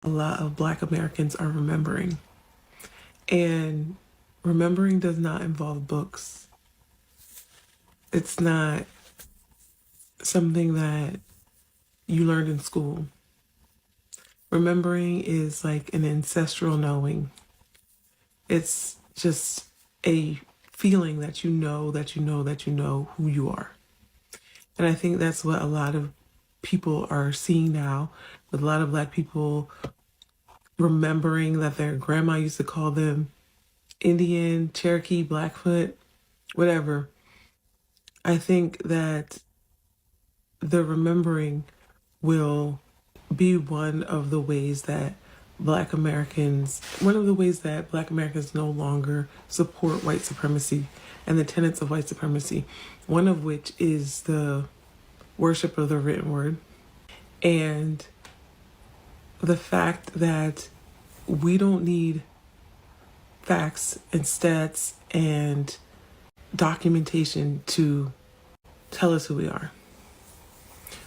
a lot of Black Americans are remembering. And remembering does not involve books. It's not something that you learned in school. Remembering is like an ancestral knowing. It's just a feeling that you know that you know that you know who you are. And I think that's what a lot of people are seeing now, with a lot of Black people remembering that their grandma used to call them Indian, Cherokee, Blackfoot, whatever. I think that the remembering will be one of the ways that Black Americans no longer support white supremacy and the tenets of white supremacy, one of which is the worship of the written word and the fact that we don't need facts and stats and documentation to tell us who we are.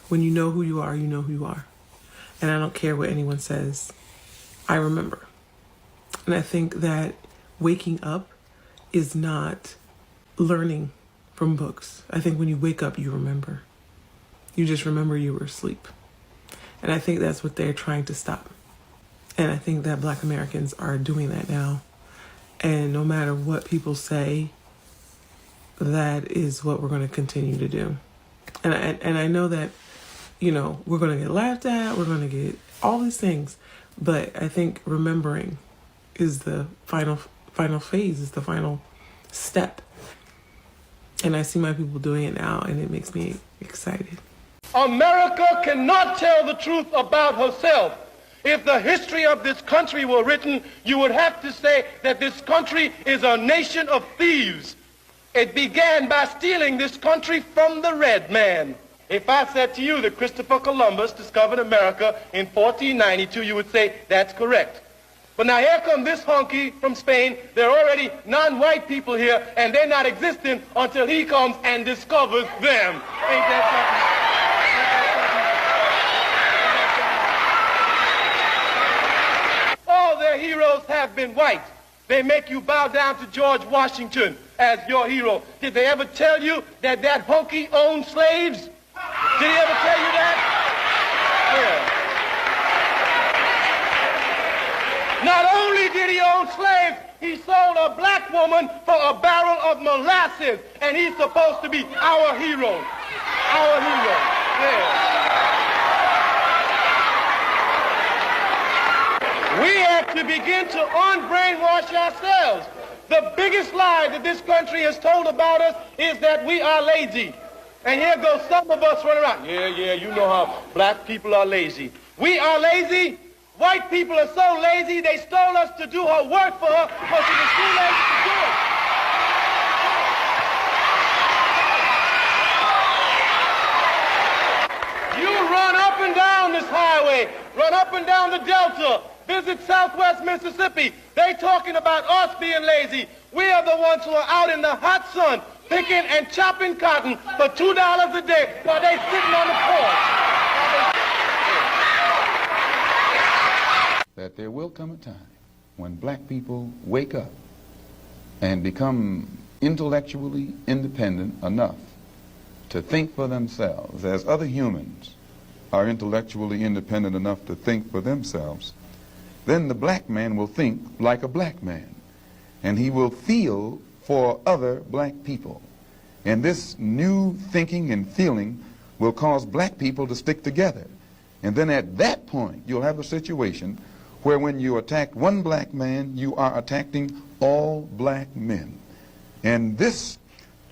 When you know who you are, you know who you are. And I don't care what anyone says. I remember. And I think that waking up is not learning from books. I think when you wake up, you remember. You just remember you were asleep. And I think that's what they're trying to stop. And I think that Black Americans are doing that now. And no matter what people say, that is what we're going to continue to do. And I know that, we're going to get laughed at, we're going to get all these things, but I think remembering is the final phase, is the final step. And I see my people doing it now, and it makes me excited. America cannot tell the truth about herself. If the history of this country were written, you would have to say that this country is a nation of thieves. It began by stealing this country from the red man. If I said to you that Christopher Columbus discovered America in 1492, you would say, that's correct. But now here come this honky from Spain. There are already non-white people here, and they're not existing until he comes and discovers them. Ain't that something? All their heroes have been white. They make you bow down to George Washington as your hero. Did they ever tell you that that honky owned slaves? Did he ever tell you that? Yeah. Not only did he own slaves, he sold a black woman for a barrel of molasses, and he's supposed to be our hero. Our hero. Yeah. We have to begin to unbrainwash ourselves. The biggest lie that this country has told about us is that we are lazy. And here goes some of us running around. Yeah, you know how black people are lazy. We are lazy. White people are so lazy, they stole us to do her work for her, but she was too lazy to do it. You run up and down this highway, run up and down the Delta, visit Southwest Mississippi. They talking about us being lazy. We are the ones who are out in the hot sun, picking and chopping cotton for $2 a day while they sitting on the porch. That there will come a time when black people wake up and become intellectually independent enough to think for themselves, as other humans are intellectually independent enough to think for themselves. Then the black man will think like a black man, and he will feel for other black people. And this new thinking and feeling will cause black people to stick together. And then at that point, you'll have a situation where when you attack one black man, you are attacking all black men. And this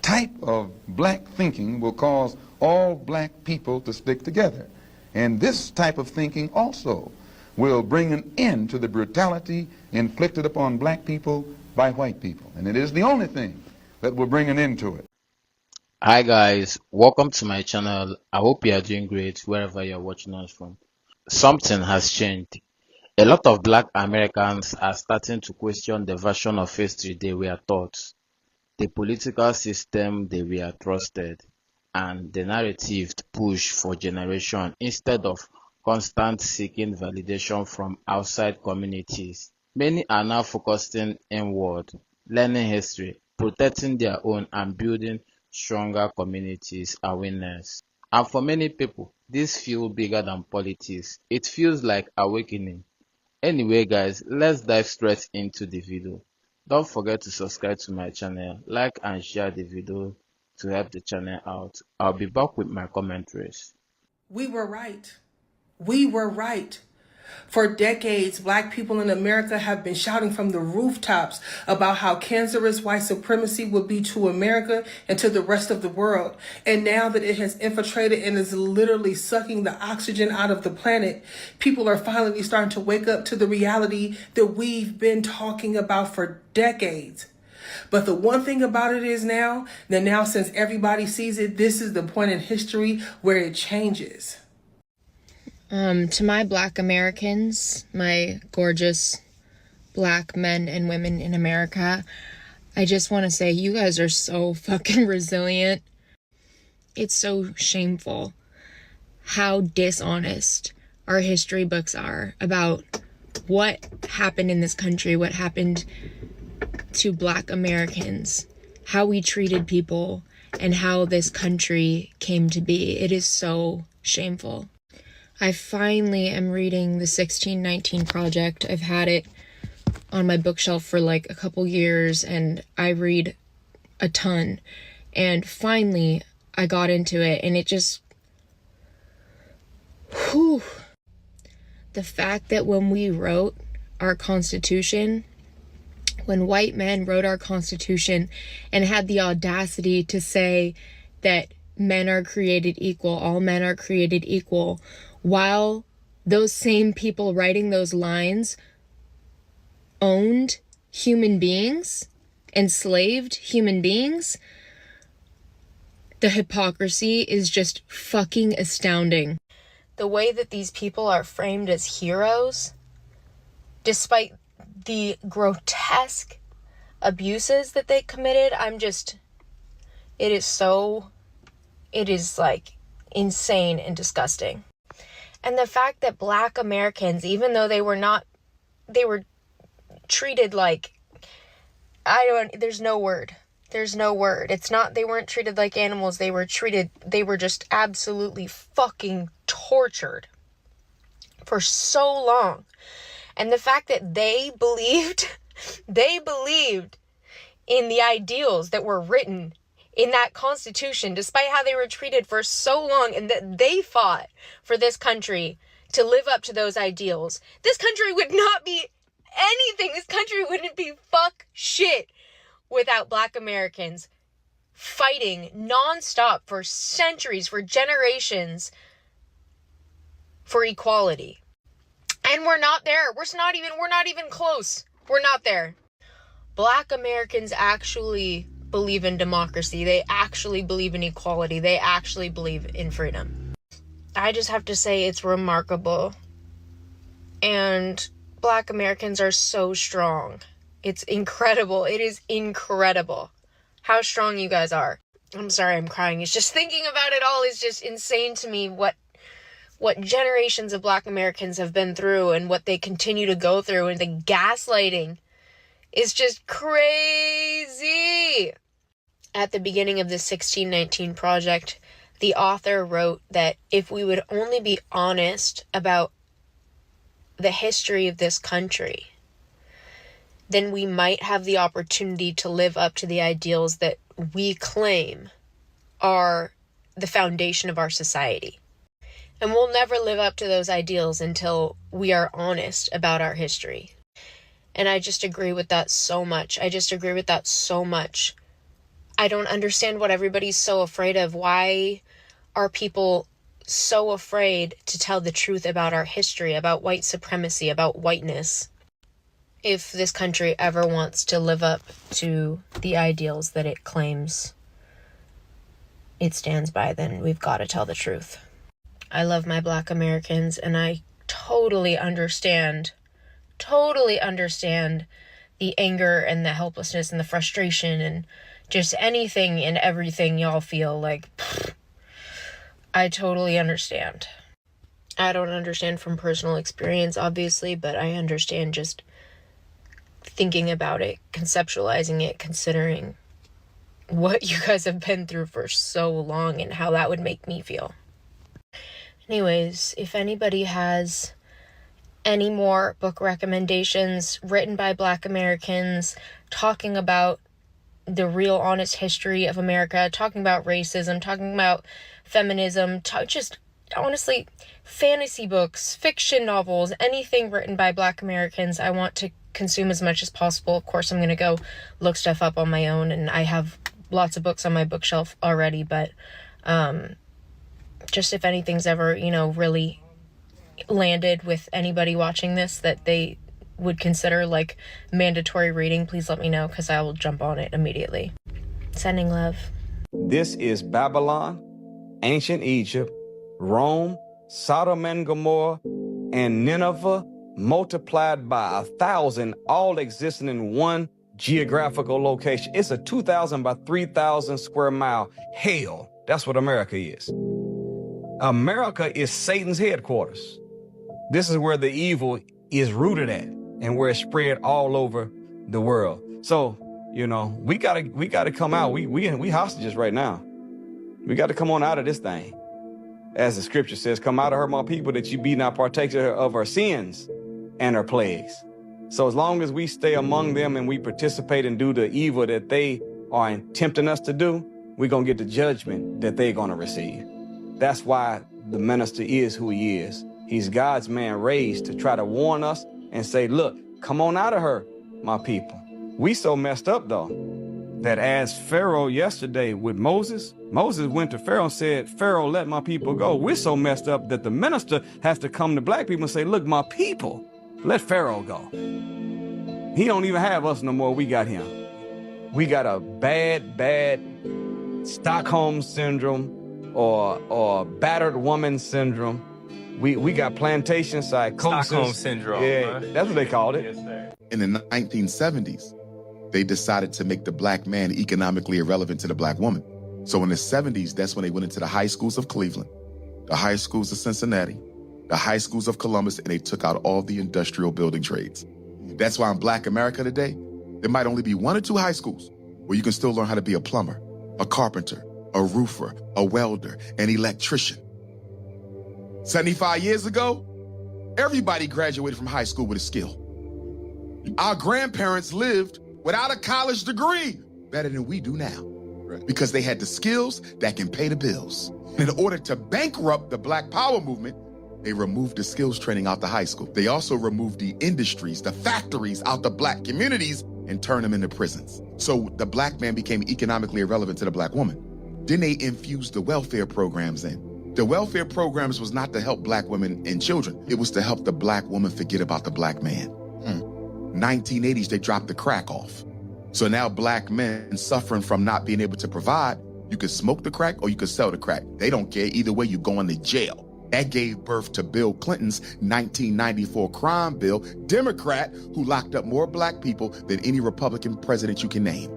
type of black thinking will cause all black people to stick together. And this type of thinking also will bring an end to the brutality inflicted upon black people by white people. And it is the only thing that will bring an end to it. Hi guys, welcome to my channel. I hope you are doing great wherever you're watching us from. Something has changed. A lot of black Americans are starting to question the version of history they were taught, the political system they were trusted, and the narrative pushed for generations instead of constant seeking validation from outside communities. Many are now focusing inward, learning history, protecting their own, and building stronger communities awareness. And for many people, this feels bigger than politics. It feels like awakening. Anyway, guys, let's dive straight into the video. Don't forget to subscribe to my channel, like and share the video to help the channel out. I'll be back with my commentaries. We were right. We were right. For decades, Black people in America have been shouting from the rooftops about how cancerous white supremacy would be to America and to the rest of the world. And now that it has infiltrated and is literally sucking the oxygen out of the planet, people are finally starting to wake up to the reality that we've been talking about for decades. But the one thing about it is now, that now since everybody sees it, this is the point in history where it changes. To my Black Americans, my gorgeous Black men and women in America, I just want to say you guys are so fucking resilient. It's so shameful how dishonest our history books are about what happened in this country, what happened to Black Americans, how we treated people, and how this country came to be. It is so shameful. I finally am reading the 1619 Project. I've had it on my bookshelf for like a couple years and I read a ton. And finally I got into it and it just, whew. The fact that when we wrote our Constitution, when white men wrote our Constitution and had the audacity to say that men are created equal, all men are created equal, while those same people writing those lines owned human beings, enslaved human beings, the hypocrisy is just fucking astounding. The way that these people are framed as heroes, despite the grotesque abuses that they committed, it is like insane and disgusting. And the fact that Black Americans, even though they were treated like, there's no word. It's not, they weren't treated like animals. They were just absolutely fucking tortured for so long. And the fact that they believed in the ideals that were written in that Constitution, despite how they were treated for so long, and that they fought for this country to live up to those ideals, this country would not be anything. This country wouldn't be fuck shit without Black Americans fighting nonstop for centuries, for generations, for equality. And we're not there. We're not even close. We're not there. Black Americans actually believe in democracy. They actually believe in equality. They actually believe in freedom. I just have to say it's remarkable. And Black Americans are so strong. It's incredible. It is incredible how strong you guys are. I'm sorry I'm crying. It's just thinking about it all is just insane to me, what generations of Black Americans have been through and what they continue to go through, and the gaslighting is just crazy. At the beginning of the 1619 Project, the author wrote that if we would only be honest about the history of this country, then we might have the opportunity to live up to the ideals that we claim are the foundation of our society. And we'll never live up to those ideals until we are honest about our history. And I just agree with that so much. I don't understand what everybody's so afraid of. Why are people so afraid to tell the truth about our history, about white supremacy, about whiteness? If this country ever wants to live up to the ideals that it claims it stands by, then we've got to tell the truth. I love my Black Americans, and I totally understand the anger and the helplessness and the frustration and just anything and everything y'all feel like. I totally understand. I don't understand from personal experience, obviously, but I understand just thinking about it, conceptualizing it, considering what you guys have been through for so long and how that would make me feel. Anyways, if anybody has any more book recommendations written by Black Americans talking about the real honest history of America, talking about racism, talking about feminism, just honestly fantasy books, fiction novels, anything written by Black Americans, I want to consume as much as possible. Of course, I'm going to go look stuff up on my own, and I have lots of books on my bookshelf already, but just if anything's ever, really landed with anybody watching this that they would consider like mandatory reading, please let me know, because I will jump on it immediately. Sending love. This is Babylon, ancient Egypt, Rome, Sodom and Gomorrah, and Nineveh multiplied by 1,000, all existing in one geographical location. It's a 2,000 by 3,000 square mile hell. That's what America is. America is Satan's headquarters. This is where the evil is rooted at and where it's spread all over the world. So, we gotta come out. We hostages right now. We got to come on out of this thing. As the scripture says, come out of her, my people, that you be not partakers of her sins and her plagues. So as long as we stay among them and we participate and do the evil that they are tempting us to do, we're going to get the judgment that they're going to receive. That's why the minister is who he is. He's God's man raised to try to warn us and say, look, come on out of her, my people. We so messed up, though, that as Pharaoh yesterday with Moses went to Pharaoh and said, Pharaoh, let my people go. We're so messed up that the minister has to come to black people and say, look, my people, let Pharaoh go. He don't even have us no more. We got him. We got a bad Stockholm syndrome or battered woman syndrome. We got plantation psychosis. Stockholm syndrome. Yeah, that's what they called it. Yes, sir. In the 1970s, they decided to make the black man economically irrelevant to the black woman. So in the 70s, that's when they went into the high schools of Cleveland, the high schools of Cincinnati, the high schools of Columbus, and they took out all the industrial building trades. That's why in Black America today, there might only be 1 or 2 high schools where you can still learn how to be a plumber, a carpenter, a roofer, a welder, an electrician. 75 years ago, everybody graduated from high school with a skill. Our grandparents lived without a college degree better than we do now, because they had the skills that can pay the bills. In order to bankrupt the Black Power movement, they removed the skills training out the high school. They also removed the industries, the factories out the black communities and turned them into prisons. So the black man became economically irrelevant to the black woman. Then they infused the welfare programs in. The welfare programs was not to help black women and children. It was to help the black woman forget about the black man. 1980s, they dropped the crack off. So now black men suffering from not being able to provide, you could smoke the crack or you could sell the crack. They don't care. Either way, you're going to jail. That gave birth to Bill Clinton's 1994 crime bill, Democrat, who locked up more black people than any Republican president you can name.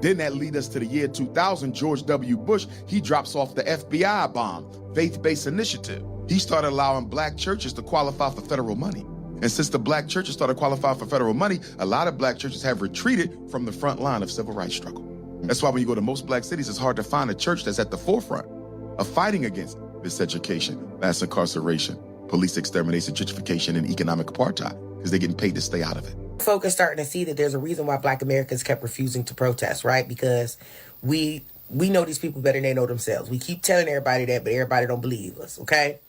Then that lead us to the year 2000, George W. Bush, he drops off the FBI bomb, faith-based initiative. He started allowing black churches to qualify for federal money. And since the black churches started qualifying for federal money, a lot of black churches have retreated from the front line of civil rights struggle. That's why when you go to most black cities, it's hard to find a church that's at the forefront of fighting against miseducation, mass incarceration, police extermination, gentrification, and economic apartheid, because they're getting paid to stay out of it. Folk are starting to see that there's a reason why black Americans kept refusing to protest, right? Because we know these people better than they know themselves. We keep telling everybody that, but everybody don't believe us, okay?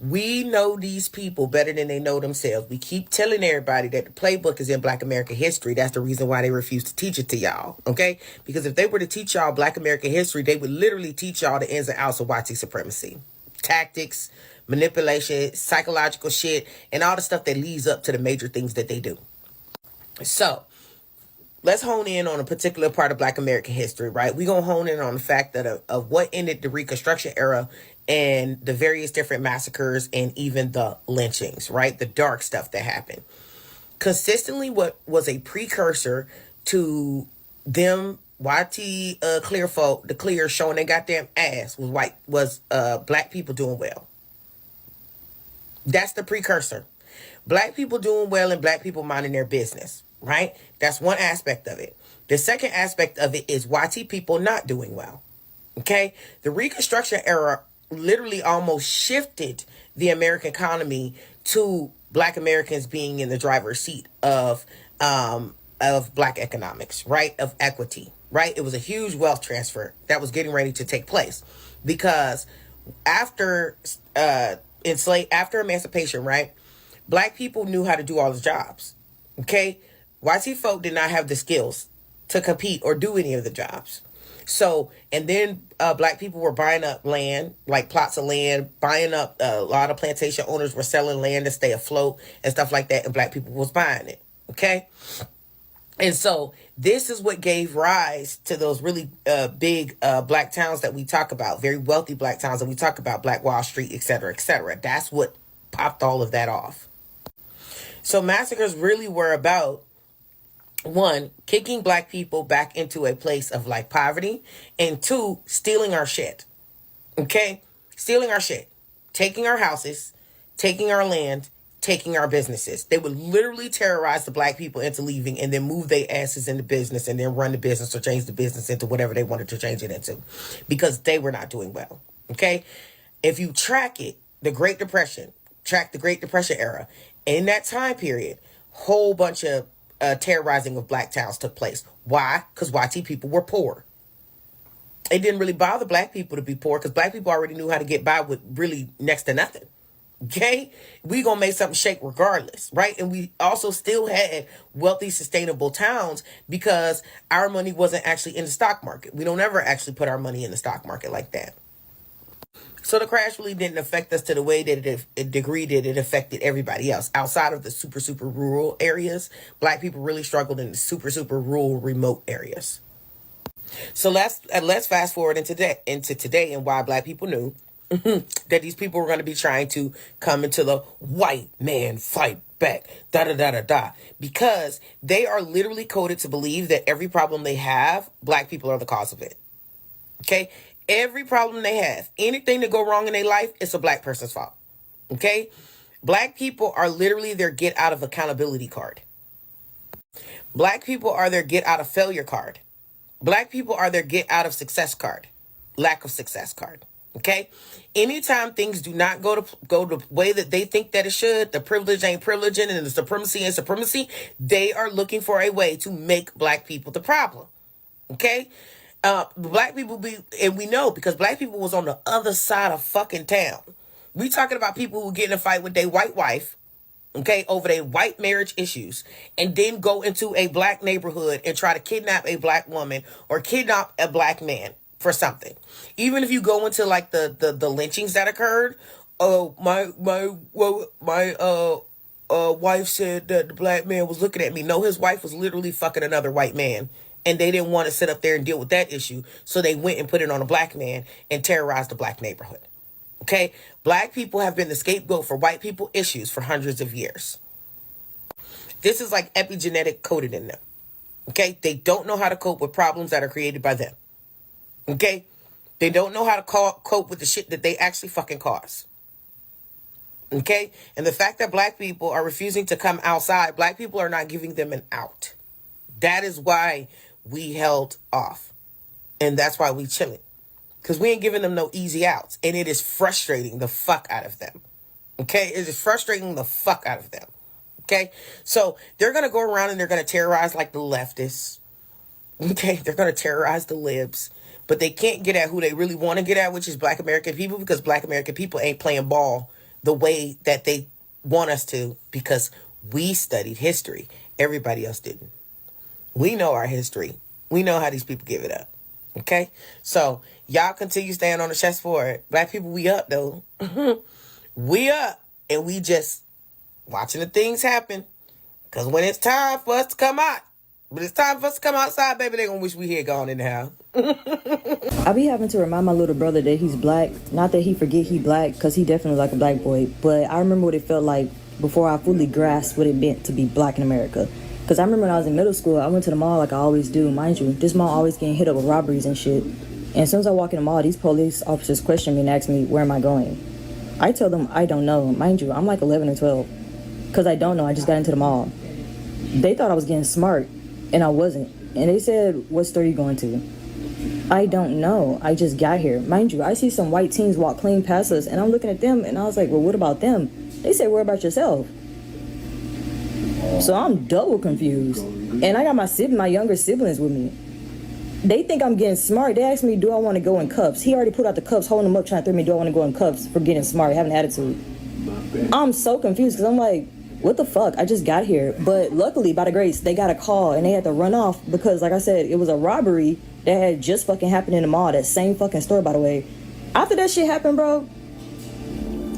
We know these people better than they know themselves. We keep telling everybody that the playbook is in Black American history. That's the reason why they refuse to teach it to y'all, okay? Because if they were to teach y'all Black American history, they would literally teach y'all the ins and outs of white supremacy. Tactics, manipulation, psychological shit, and all the stuff that leads up to the major things that they do. So, let's hone in on a particular part of Black American history, right? We're going to hone in on the fact that of what ended the Reconstruction era and the various different massacres and even the lynchings, right? The dark stuff that happened. Consistently, what was a precursor to them YT clear folk, the clear showing their goddamn ass was black people doing well. That's the precursor. Black people doing well and black people minding their business, right? That's one aspect of it. The second aspect of it is YT people not doing well. Okay? The Reconstruction era literally almost shifted the American economy to black Americans being in the driver's seat of black economics, right? Of equity, right? It was a huge wealth transfer that was getting ready to take place because after after emancipation, right? Black people knew how to do all the jobs. Okay? YT folk did not have the skills to compete or do any of the jobs. So, and then black people were buying up land, like plots of land, buying up a lot of plantation owners were selling land to stay afloat and stuff like that, and black people was buying it. Okay? And so this is what gave rise to those really big black towns that we talk about, very wealthy black towns that we talk about, Black Wall Street, et cetera, et cetera. That's what popped all of that off. So massacres really were about, one, kicking black people back into a place of like poverty, and two, stealing our shit. Okay? Stealing our shit. Taking our houses, taking our land, taking our businesses. They would literally terrorize the black people into leaving and then move their asses into business and then run the business or change the business into whatever they wanted to change it into because they were not doing well. Okay? If you track it, the Great Depression, track the Great Depression era, in that time period, whole bunch of terrorizing of black towns took place. Why? Because YT people were poor. It didn't really bother black people to be poor because black people already knew how to get by with really next to nothing. Okay? We gonna make something shake regardless, right? And we also still had wealthy, sustainable towns because our money wasn't actually in the stock market. We don't ever actually put our money in the stock market like that. So the crash really didn't affect us to the way that it degree that it affected everybody else. Outside of the super, super rural areas, black people really struggled in the super, super rural, remote areas. So let's fast forward into today and why black people knew that these people were going to be trying to come into the white man fight back, because they are literally coded to believe that every problem they have, black people are the cause of it. Okay? Every problem they have, anything that go wrong in their life, it's a black person's fault. Okay? Black people are literally their get out of accountability card. Black people are their get out of failure card. Black people are their get out of success card. Lack of success card. Okay? Anytime things do not go the way that they think that it should, the privilege ain't privileging and the supremacy ain't supremacy, they are looking for a way to make black people the problem. Okay? Black people and we know because black people was on the other side of fucking town. We talking about people who get in a fight with their white wife, okay, over their white marriage issues, and then go into a black neighborhood and try to kidnap a black woman or kidnap a black man for something. Even if you go into like the lynchings that occurred, my wife said that the black man was looking at me. No, his wife was literally fucking another white man. And they didn't want to sit up there and deal with that issue. So they went and put it on a black man and terrorized the black neighborhood. Okay? Black people have been the scapegoat for white people issues for hundreds of years. This is like epigenetic coded in them. Okay? They don't know how to cope with problems that are created by them. Okay? They don't know how to cope with the shit that they actually fucking cause. Okay? And the fact that black people are refusing to come outside, black people are not giving them an out. That is why we held off. And that's why we chilling. Because we ain't giving them no easy outs. And it is frustrating the fuck out of them. Okay? It is frustrating the fuck out of them. Okay? So they're going to go around and they're going to terrorize like the leftists. Okay? They're going to terrorize the libs. But they can't get at who they really want to get at, which is black American people, because black American people ain't playing ball the way that they want us to, because we studied history. Everybody else didn't. We know our history. We know how these people give it up. Okay? So, y'all continue staying on the chessboard. Black people, we up, though. We up. And we just watching the things happen. Because when it's time for us to come out, when it's time for us to come outside, baby, they gonna wish we had gone in the house. I be having to remind my little brother that he's black. Not that he forget he black, because he definitely like a black boy. But I remember what it felt like before I fully grasped what it meant to be black in America. Because I remember when I was in middle school, I went to the mall like I always do. Mind you, this mall always getting hit up with robberies and shit. And as soon as I walk in the mall, these police officers question me and ask me, where am I going? I tell them I don't know. Mind you, I'm like 11 or 12. Because I don't know. I just got into the mall. They thought I was getting smart, and I wasn't. And they said, what store are you going to? I don't know. I just got here. Mind you, I see some white teens walk clean past us, and I'm looking at them, and I was like, well, what about them? They said, worry about yourself. So I'm double confused. And I got my younger siblings with me. They think I'm getting smart. They asked me, do I want to go in cuffs? He already put out the cuffs, holding them up, trying to throw me, do I want to go in cuffs for getting smart, having an attitude? I'm so confused because I'm like, what the fuck? I just got here. But luckily, by the grace, they got a call and they had to run off because, like I said, it was a robbery that had just fucking happened in the mall, that same fucking store, by the way. After that shit happened, bro,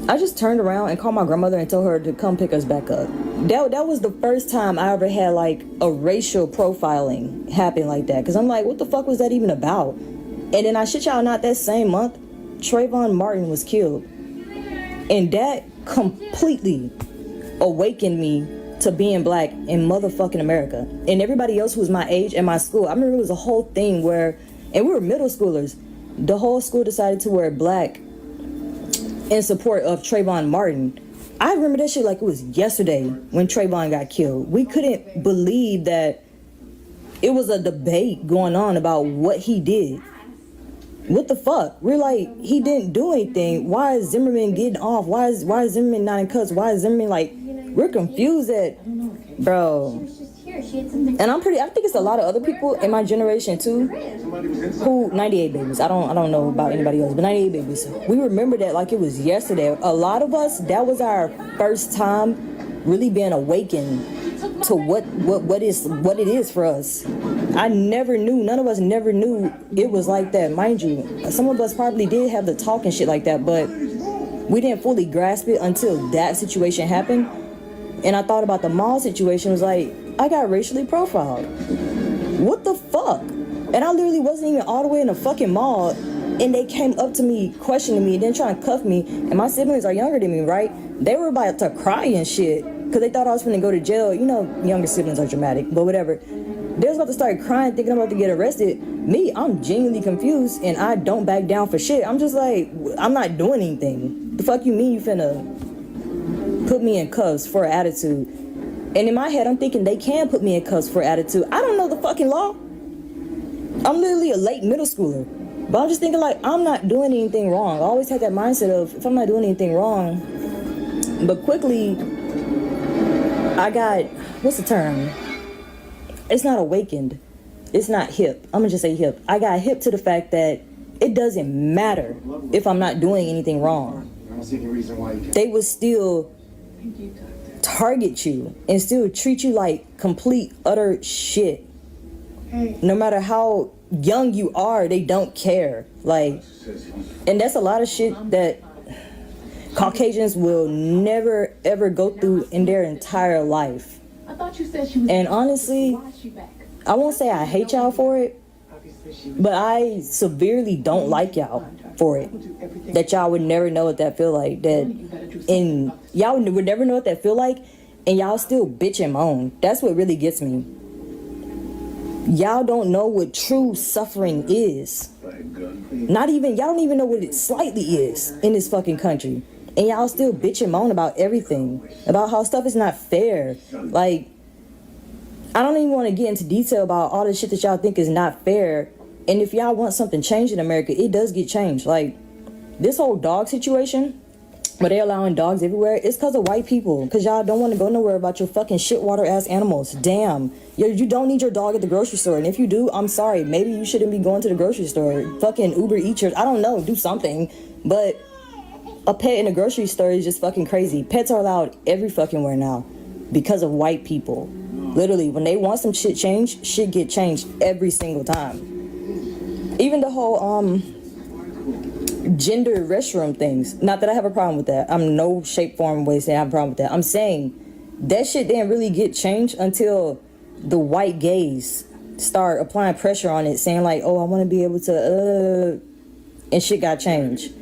I just turned around and called my grandmother and told her to come pick us back up. That was the first time I ever had like a racial profiling happen like that. Because I'm like, what the fuck was that even about? And then I shit y'all not, that same month, Trayvon Martin was killed. And that completely awakened me to being black in motherfucking America. And everybody else who was my age and my school, I remember it was a whole thing where, and we were middle schoolers, the whole school decided to wear black in support of Trayvon Martin. I remember that shit like it was yesterday when Trayvon got killed. We couldn't believe that it was a debate going on about what he did. What the fuck? We're like, he didn't do anything. Why is Zimmerman getting off? Why is Zimmerman not in cuffs? Why is Zimmerman like, we're confused at, bro. And I think it's a lot of other people in my generation too, who, 98 babies. I don't know about anybody else, but 98 babies. We remember that like it was yesterday. A lot of us, that was our first time really being awakened to what it is for us. I never knew, none of us never knew it was like that. Mind you, some of us probably did have the talk and shit like that, but we didn't fully grasp it until that situation happened. And I thought about the mall situation, was like, I got racially profiled. What the fuck? And I literally wasn't even all the way in the fucking mall, and they came up to me, questioning me, and then trying to cuff me. And my siblings are younger than me, right? They were about to cry and shit, because they thought I was gonna go to jail. You know, younger siblings are dramatic, but whatever. They was about to start crying, thinking I'm about to get arrested. Me, I'm genuinely confused, and I don't back down for shit. I'm just like, I'm not doing anything. The fuck you mean you finna put me in cuffs for attitude? And in my head, I'm thinking they can put me in cuffs for attitude. I don't know the fucking law. I'm literally a late middle schooler. But I'm just thinking like, I'm not doing anything wrong. I always had that mindset of, if I'm not doing anything wrong. But quickly, I got, what's the term? It's not awakened. It's not hip. I'm gonna just say hip. I got hip to the fact that it doesn't matter if I'm not doing anything wrong. They would still target you and still treat you like complete, utter shit. No matter how young you are, they don't care. Like, and that's a lot of shit that Caucasians will never ever go through in their entire life. And honestly, I won't say I hate y'all for it, but I severely don't like y'all for it. That y'all would never know what that feel like. And y'all would never know what that feel like, and y'all still bitch and moan. That's what really gets me. Y'all don't know what true suffering is. Y'all don't even know what it slightly is in this fucking country. And y'all still bitch and moan about everything. About how stuff is not fair. Like, I don't even want to get into detail about all the shit that y'all think is not fair. And if y'all want something changed in America, it does get changed. Like, this whole dog situation, where they allowing dogs everywhere, it's because of white people. Because y'all don't want to go nowhere about your fucking shitwater ass animals. Damn. You don't need your dog at the grocery store. And if you do, I'm sorry. Maybe you shouldn't be going to the grocery store. Fucking Uber Eats I don't know. Do something. But a pet in a grocery store is just fucking crazy. Pets are allowed every fucking where now. Because of white people. Literally, when they want some shit changed, shit get changed every single time. Even the whole, gender restroom things. Not that I have a problem with that. I'm no shape, form, way saying I have a problem with that. I'm saying that shit didn't really get changed until the white gays start applying pressure on it, saying like, oh, I want to be able to, and shit got changed.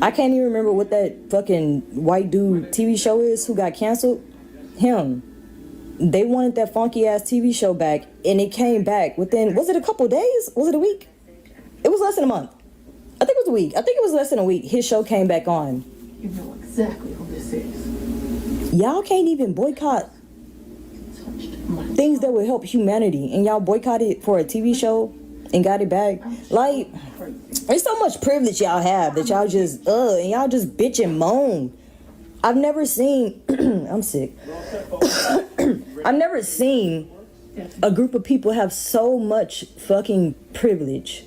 I can't even remember what that fucking white dude TV show is who got canceled. Him. They wanted that funky ass TV show back, and it came back within, was it a couple days? Was it a week? It was less than a month. I think it was a week. I think it was less than a week. His show came back on. You know exactly who this is. Y'all can't even boycott things that would help humanity, and y'all boycotted for a TV show and got it back. Like, there's so much privilege y'all have that y'all just and y'all just bitch and moan. I've never seen I'm sick. I've never seen a group of people have so much fucking privilege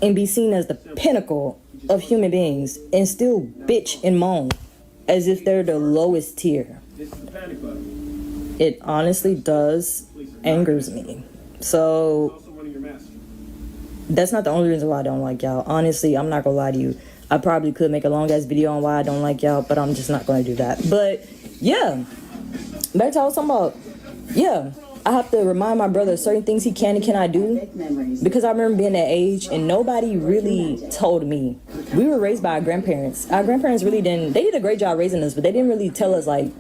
and be seen as the pinnacle of human beings and still bitch and moan as if they're the lowest tier. It honestly does angers me. So that's not the only reason why I don't like y'all. Honestly, I'm not gonna lie to you. I probably could make a long ass video on why I don't like y'all, but I'm just not gonna do that. But yeah, back to what I was talking about. Yeah, I have to remind my brother certain things he can and cannot do, because I remember being that age and nobody really told me. We were raised by our grandparents. Our grandparents really didn't, they did a great job raising us, but they didn't really tell us, like,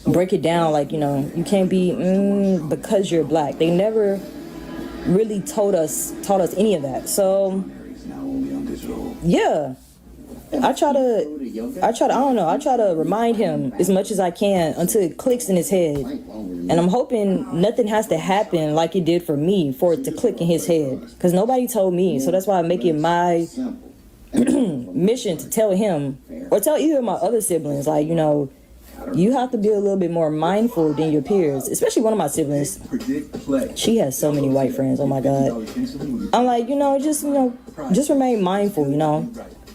break it down, like, you know, you can't be because you're black. They never really taught us any of that. So yeah, I try to remind him as much as I can until it clicks in his head. And I'm hoping nothing has to happen like it did for me for it to click in his head, because nobody told me. So that's why I make it my mission to tell him, or tell either of my other siblings, like, you know, you have to be a little bit more mindful than your peers, especially one of my siblings. She has so many white friends, oh my God. I'm like, just remain mindful, you know.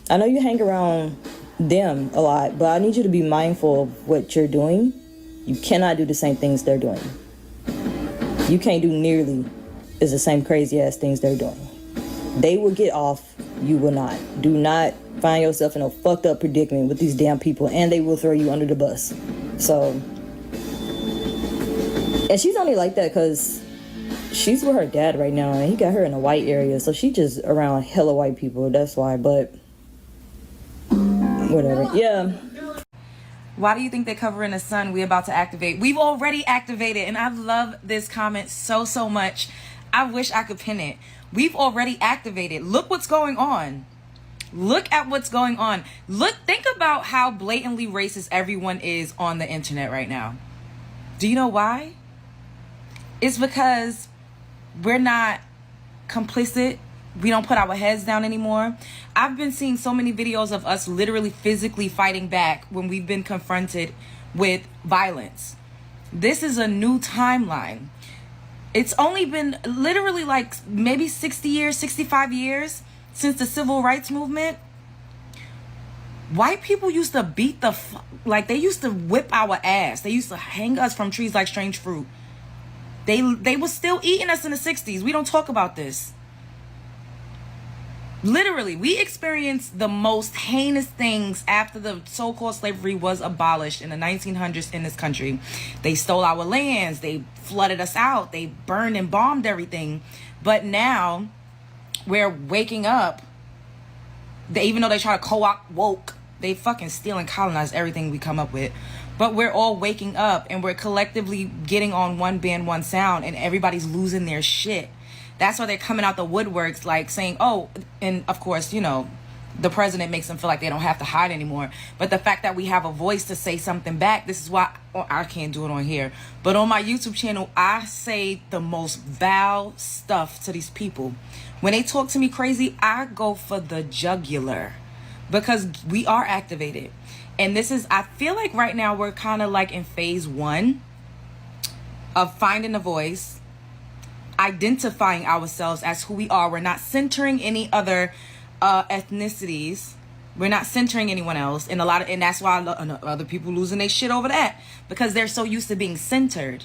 I know you hang around them a lot, but I need you to be mindful of what you're doing. You cannot do the same things they're doing. You can't do nearly as the same crazy ass things they're doing. They will get off, you will not. Do not find yourself in a fucked up predicament with these damn people, and they will throw you under the bus. So, and she's only like that because she's with her dad right now, and he got her in a white area, so she just around hella white people. That's why, but whatever. Yeah. Why do you think they're covering the sun? We about to activate. We've already activated, and I love this comment so much. I wish I could pin it. We've already activated. Look what's going on. Look at what's going on. Think about how blatantly racist everyone is on the internet right now. Do you know why? It's because we're not complicit. We don't put our heads down anymore. I've been seeing so many videos of us literally physically fighting back when we've been confronted with violence. This is a new timeline. It's only been literally like maybe 60 years, 65 years since the civil rights movement. White people used to beat they used to whip our ass. They used to hang us from trees like strange fruit. They were still eating us in the 60s. We don't talk about this. Literally, we experienced the most heinous things after the so-called slavery was abolished in the 1900s in this country. They stole our lands. They flooded us out. They burned and bombed everything. But now we're waking up. Even though they try to co-opt woke, they fucking steal and colonize everything we come up with. But we're all waking up and we're collectively getting on one band, one sound, and everybody's losing their shit. That's why they're coming out the woodworks, like saying, oh, and of course, you know, the president makes them feel like they don't have to hide anymore. But the fact that we have a voice to say something back, this is why I can't do it on here. But on my YouTube channel, I say the most vile stuff to these people. When they talk to me crazy, I go for the jugular because we are activated. And this is, I feel like right now we're kind of like in phase 1 of finding a voice, identifying ourselves as who we are. We're not centering any other ethnicities. We're not centering anyone else. And that's why other people losing their shit over that, because they're so used to being centered.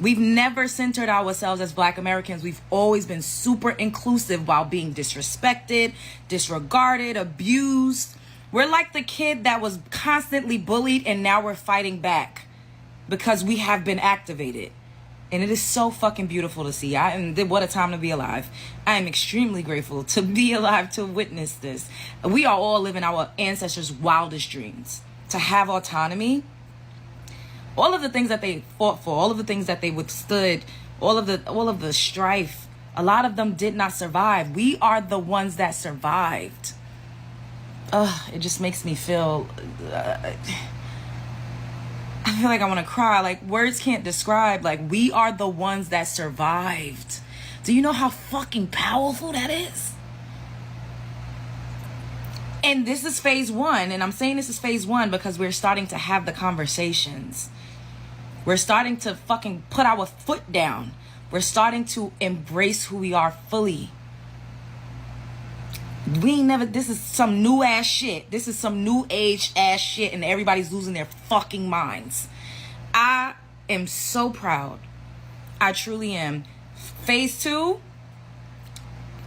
We've never centered ourselves as Black Americans. We've always been super inclusive while being disrespected, disregarded, abused. We're like the kid that was constantly bullied, and now we're fighting back because we have been activated. And it is so fucking beautiful to see. What a time to be alive. I am extremely grateful to be alive to witness this. We are all living our ancestors' wildest dreams. To have autonomy. All of the things that they fought for, all of the things that they withstood, all of the strife, a lot of them did not survive. We are the ones that survived. it just makes me feel, I feel like I want to cry. Like, words can't describe. Like, we are the ones that survived. Do you know how fucking powerful that is? And this is phase one. And I'm saying this is phase one because we're starting to have the conversations. We're starting to fucking put our foot down. We're starting to embrace who we are fully. We ain't never, this is some new ass shit. This is some new age ass shit, and everybody's losing their fucking minds. I am so proud. I truly am. Phase two,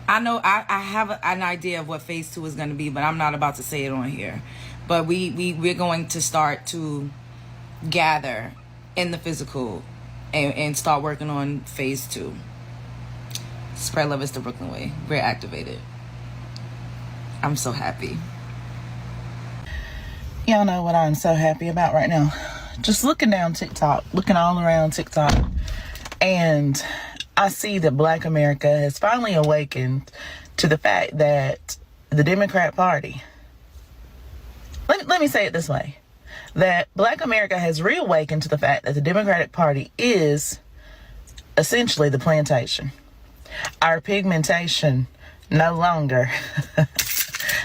I know I have an idea of what phase two is going to be, but I'm not about to say it on here. But we're going to start to gather in the physical and start working on phase two. Spread love is the Brooklyn way. We're activated. I'm so happy. Y'all know what I'm so happy about right now. Just looking down TikTok, looking all around TikTok, and I see that Black America has finally awakened to the fact that the Democrat Party, let me say it this way, that Black America has reawakened to the fact that the Democratic Party is essentially the plantation. Our pigmentation no longer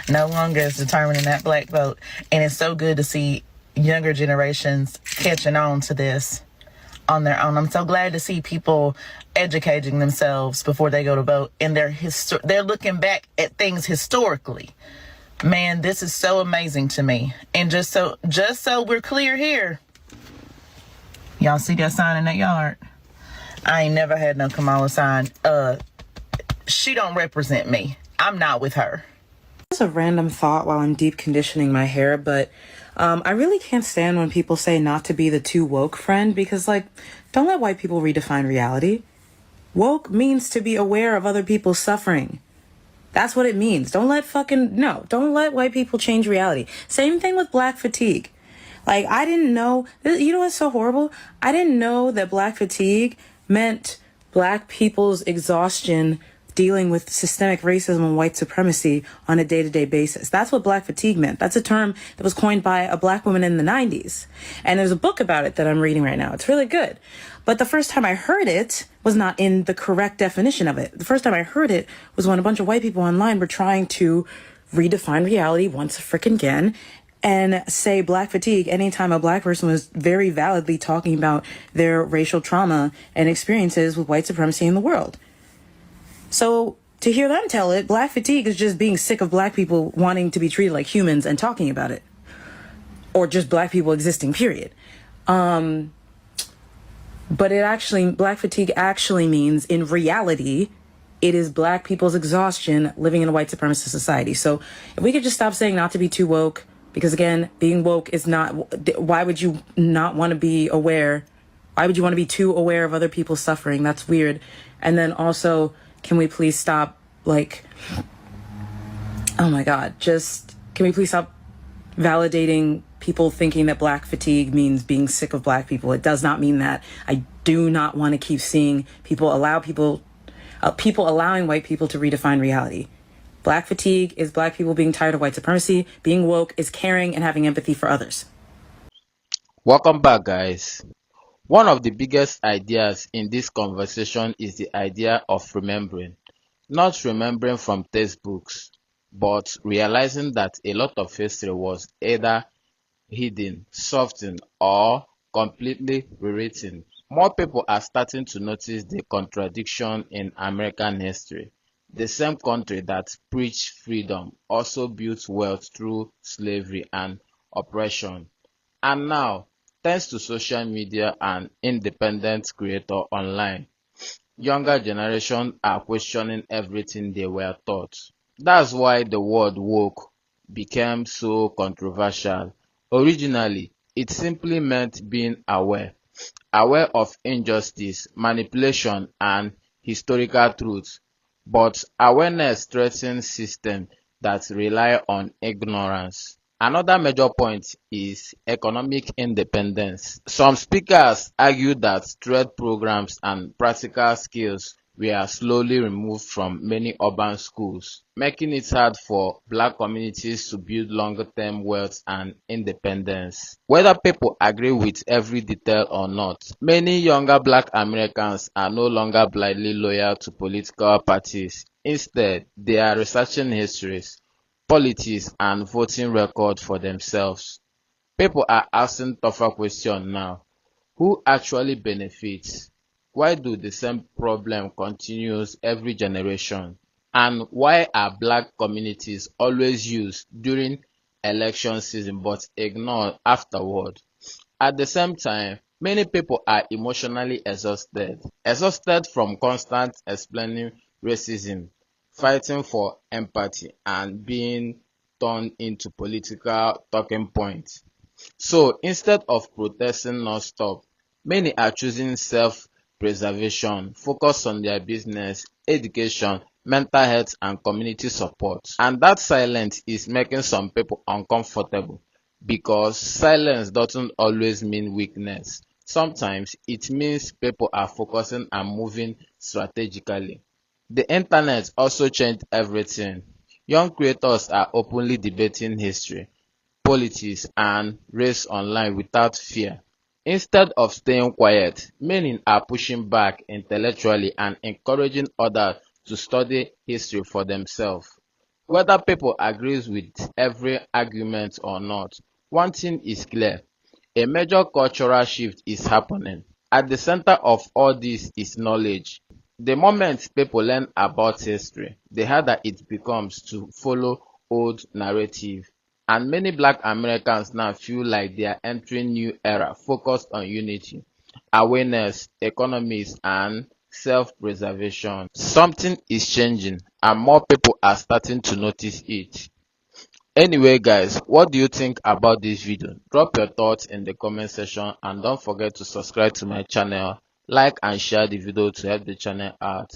is determining that black vote. And it's so good to see younger generations catching on to this on their own. I'm so glad to see people educating themselves before they go to vote, and they're looking back at things historically. Man, this is so amazing to me. And just so we're clear here, y'all see that sign in that yard? I ain't never had no Kamala sign. She don't represent me. I'm not with her. It's a random thought while I'm deep conditioning my hair, but I really can't stand when people say not to be the too woke friend, because, like, don't let white people redefine reality. Woke means to be aware of other people's suffering. That's what it means. Don't let white people change reality. Same thing with black fatigue. Like, I didn't know, you know what's so horrible? I didn't know that black fatigue meant black people's exhaustion dealing with systemic racism and white supremacy on a day-to-day basis. That's what black fatigue meant. That's a term that was coined by a black woman in the 90s. And there's a book about it that I'm reading right now. It's really good. But the first time I heard it was not in the correct definition of it. The first time I heard it was when a bunch of white people online were trying to redefine reality once frickin' again and say black fatigue anytime a black person was very validly talking about their racial trauma and experiences with white supremacy in the world. So to hear them tell it, black fatigue is just being sick of black people wanting to be treated like humans and talking about it. Or just black people existing, period. But black fatigue actually means, in reality, it is black people's exhaustion living in a white supremacist society. So if we could just stop saying not to be too woke, because again, being woke is not, why would you not want to be aware? Why would you want to be too aware of other people's suffering? That's weird. And then also, can we please stop, like, oh my God, can we please stop validating people thinking that black fatigue means being sick of black people? It does not mean that. I do not want to keep seeing people allowing white people to redefine reality. Black fatigue is black people being tired of white supremacy. Being woke is caring and having empathy for others. Welcome back, guys. One of the biggest ideas in this conversation is the idea of remembering. Not remembering from textbooks, but realizing that a lot of history was either hidden, softened, or completely rewritten. More people are starting to notice the contradiction in American history. The same country that preached freedom also built wealth through slavery and oppression. And now, thanks to social media and independent creator online, younger generations are questioning everything they were taught. That's why the word woke became so controversial. Originally, it simply meant being aware of injustice, manipulation, and historical truth. But awareness threatens systems that rely on ignorance. Another major point is economic independence. Some speakers argue that trade programs and practical skills were slowly removed from many urban schools, making it hard for black communities to build longer-term wealth and independence. Whether people agree with every detail or not, many younger black Americans are no longer blindly loyal to political parties. Instead, they are researching histories, politics, and voting records for themselves. People are asking tougher questions now. Who actually benefits? Why do the same problem continues every generation? And why are black communities always used during election season but ignored afterward? At the same time, many people are emotionally exhausted from constant explaining racism, fighting for empathy, and being turned into political talking points. So instead of protesting non-stop, many are choosing self-preservation, focus on their business, education, mental health, and community support. And that silence is making some people uncomfortable because silence doesn't always mean weakness. Sometimes it means people are focusing and moving strategically. The internet also changed everything. Young creators are openly debating history, politics, and race online without fear. Instead of staying quiet, many are pushing back intellectually and encouraging others to study history for themselves. Whether people agree with every argument or not, one thing is clear: a major cultural shift is happening. At the center of all this is knowledge. The moment people learn about history, the harder it becomes to follow old narrative. And many black Americans now feel like they are entering new era focused on unity, awareness, economics, and self-preservation. Something is changing and more people are starting to notice it. Anyway guys, what do you think about this video? Drop your thoughts in the comment section and don't forget to subscribe to my channel, like and share the video to help the channel out.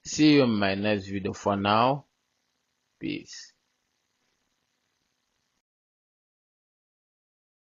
See you in my next video. For now, peace.